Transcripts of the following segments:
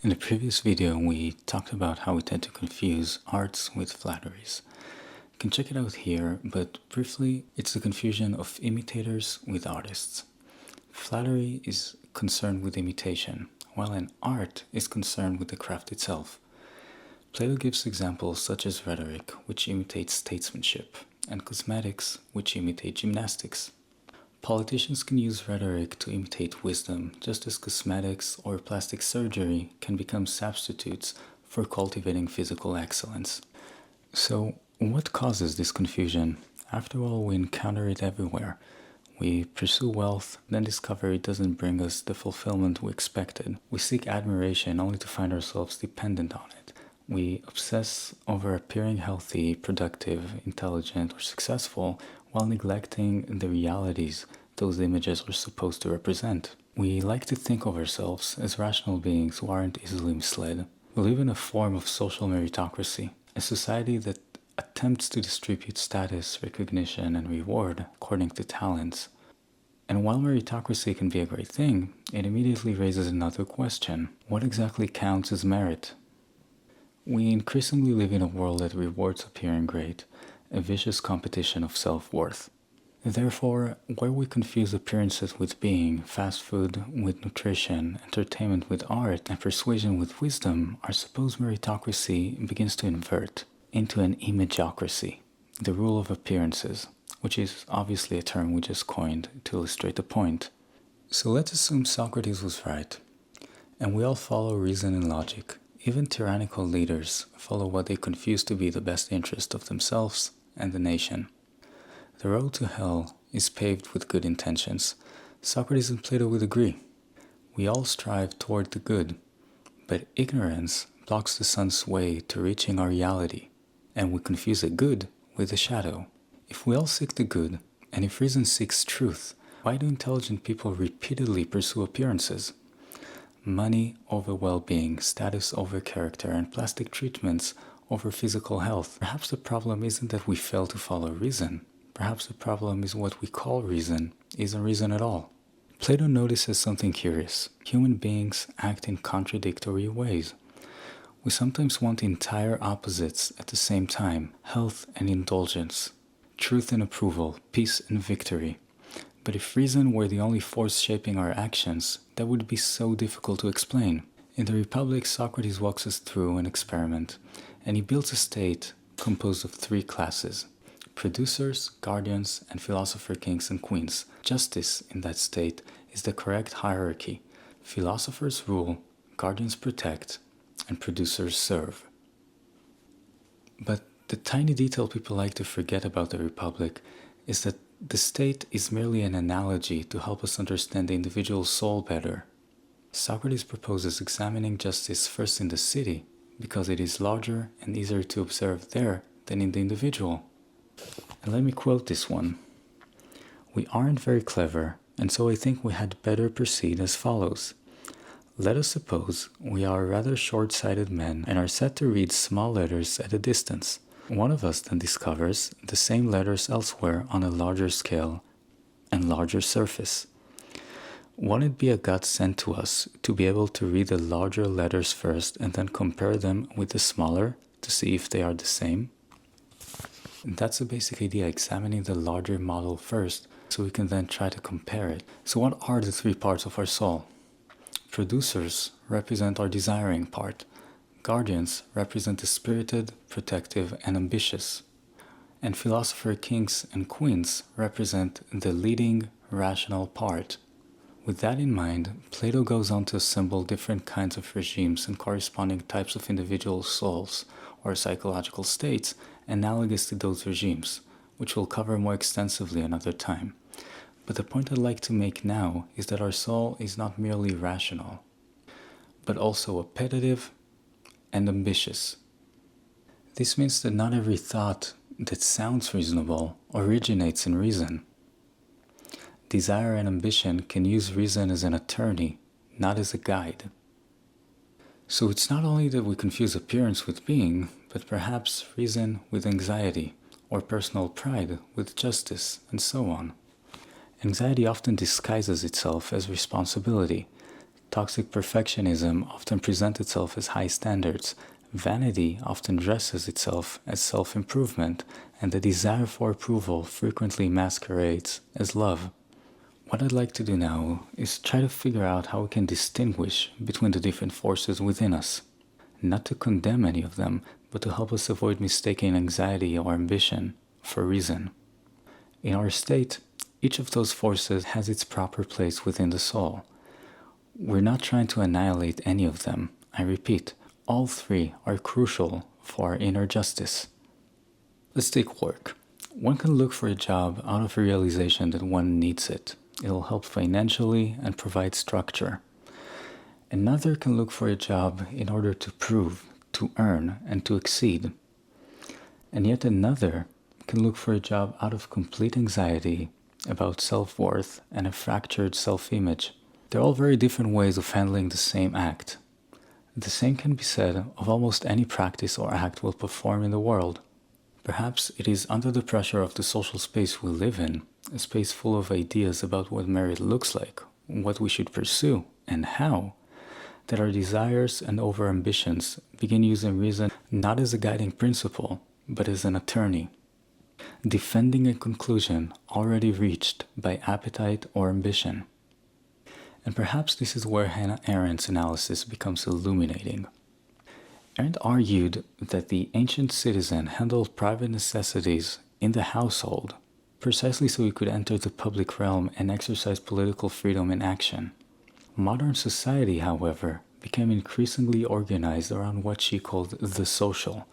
In the previous video, we talked about how we tend to confuse arts with flatteries. You can check it out here, but briefly, it's the confusion of imitators with artists. Flattery is concerned with imitation, while an art is concerned with the craft itself. Plato gives examples such as rhetoric, which imitates statesmanship, and cosmetics, which imitate gymnastics. Politicians can use rhetoric to imitate wisdom, just as cosmetics or plastic surgery can become substitutes for cultivating physical excellence. So, what causes this confusion? After all, we encounter it everywhere. We pursue wealth, then discover it doesn't bring us the fulfillment we expected. We seek admiration only to find ourselves dependent on it. We obsess over appearing healthy, productive, intelligent, or successful while neglecting the realities those images are supposed to represent. We like to think of ourselves as rational beings who aren't easily misled. We live in a form of social meritocracy, a society that attempts to distribute status, recognition, and reward according to talents. And while meritocracy can be a great thing, it immediately raises another question. What exactly counts as merit? We increasingly live in a world that rewards appearing great, a vicious competition of self-worth. Therefore, where we confuse appearances with being, fast food with nutrition, entertainment with art, and persuasion with wisdom, our supposed meritocracy begins to invert into an imageocracy, the rule of appearances, which is obviously a term we just coined to illustrate the point. So let's assume Socrates was right, and we all follow reason and logic. Even tyrannical leaders follow what they confuse to be the best interest of themselves and the nation. The road to hell is paved with good intentions. Socrates and Plato would agree. We all strive toward the good, but ignorance blocks the sun's way to reaching our reality, and we confuse the good with the shadow. If we all seek the good, and if reason seeks truth, why do intelligent people repeatedly pursue appearances? Money over well-being, status over character, and plastic treatments over physical health. Perhaps the problem isn't that we fail to follow reason. Perhaps the problem is what we call reason isn't reason at all. Plato notices something curious. Human beings act in contradictory ways. We sometimes want entire opposites at the same time: health and indulgence, truth and approval, peace and victory. But if reason were the only force shaping our actions, that would be so difficult to explain. In the Republic, Socrates walks us through an experiment, and he builds a state composed of three classes: producers, guardians, and philosopher kings and queens. Justice in that state is the correct hierarchy. Philosophers rule, guardians protect, and producers serve. But the tiny detail people like to forget about the Republic is that the state is merely an analogy to help us understand the individual soul better. Socrates proposes examining justice first in the city, because it is larger and easier to observe there than in the individual. And let me quote this one. "We aren't very clever, and so I think we had better proceed as follows. Let us suppose we are rather short-sighted men and are set to read small letters at a distance. One of us then discovers the same letters elsewhere on a larger scale and larger surface. Won't it be a godsend to us to be able to read the larger letters first and then compare them with the smaller to see if they are the same?" And that's the basic idea, examining the larger model first so we can then try to compare it. So what are the three parts of our soul? Producers represent our desiring part. Guardians represent the spirited, protective, and ambitious. And philosopher kings and queens represent the leading, rational part. With that in mind, Plato goes on to assemble different kinds of regimes and corresponding types of individual souls, or psychological states, analogous to those regimes, which we'll cover more extensively another time. But the point I'd like to make now is that our soul is not merely rational, but also appetitive and ambitious. This means that not every thought that sounds reasonable originates in reason. Desire and ambition can use reason as an attorney, not as a guide. So it's not only that we confuse appearance with being, but perhaps reason with anxiety, or personal pride with justice, and so on. Anxiety often disguises itself as responsibility, Toxic perfectionism often presents itself as high standards. Vanity often dresses itself as self-improvement, and the desire for approval frequently masquerades as love. What I'd like to do now is try to figure out how we can distinguish between the different forces within us. Not to condemn any of them, but to help us avoid mistaking anxiety or ambition for reason. In our state, each of those forces has its proper place within the soul. We're not trying to annihilate any of them. I repeat, all three are crucial for our inner justice. Let's take work. One can look for a job out of a realization that one needs it. It'll help financially and provide structure. Another can look for a job in order to prove, to earn, and to exceed. And yet another can look for a job out of complete anxiety about self-worth and a fractured self-image. They're all very different ways of handling the same act. The same can be said of almost any practice or act we'll perform in the world. Perhaps it is under the pressure of the social space we live in, a space full of ideas about what merit looks like, what we should pursue, and how, that our desires and overambitions begin using reason not as a guiding principle, but as an attorney, defending a conclusion already reached by appetite or ambition. And perhaps this is where Hannah Arendt's analysis becomes illuminating. Arendt argued that the ancient citizen handled private necessities in the household precisely so he could enter the public realm and exercise political freedom in action. Modern society, however, became increasingly organized around what she called the social,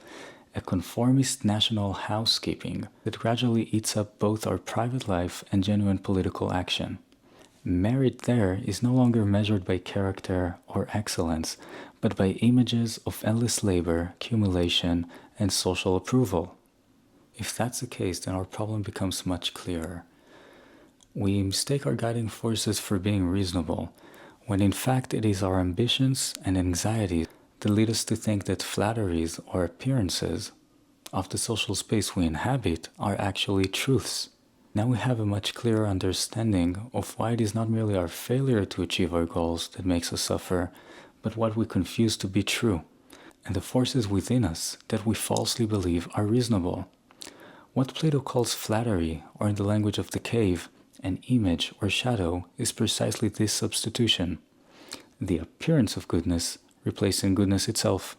a conformist national housekeeping that gradually eats up both our private life and genuine political action. Merit there is no longer measured by character or excellence, but by images of endless labor, accumulation, and social approval. If that's the case, then our problem becomes much clearer. We mistake our guiding forces for being reasonable, when in fact it is our ambitions and anxieties that lead us to think that flatteries or appearances of the social space we inhabit are actually truths. Now we have a much clearer understanding of why it is not merely our failure to achieve our goals that makes us suffer, but what we confuse to be true, and the forces within us that we falsely believe are reasonable. What Plato calls flattery, or in the language of the cave, an image or shadow, is precisely this substitution: the appearance of goodness replacing goodness itself.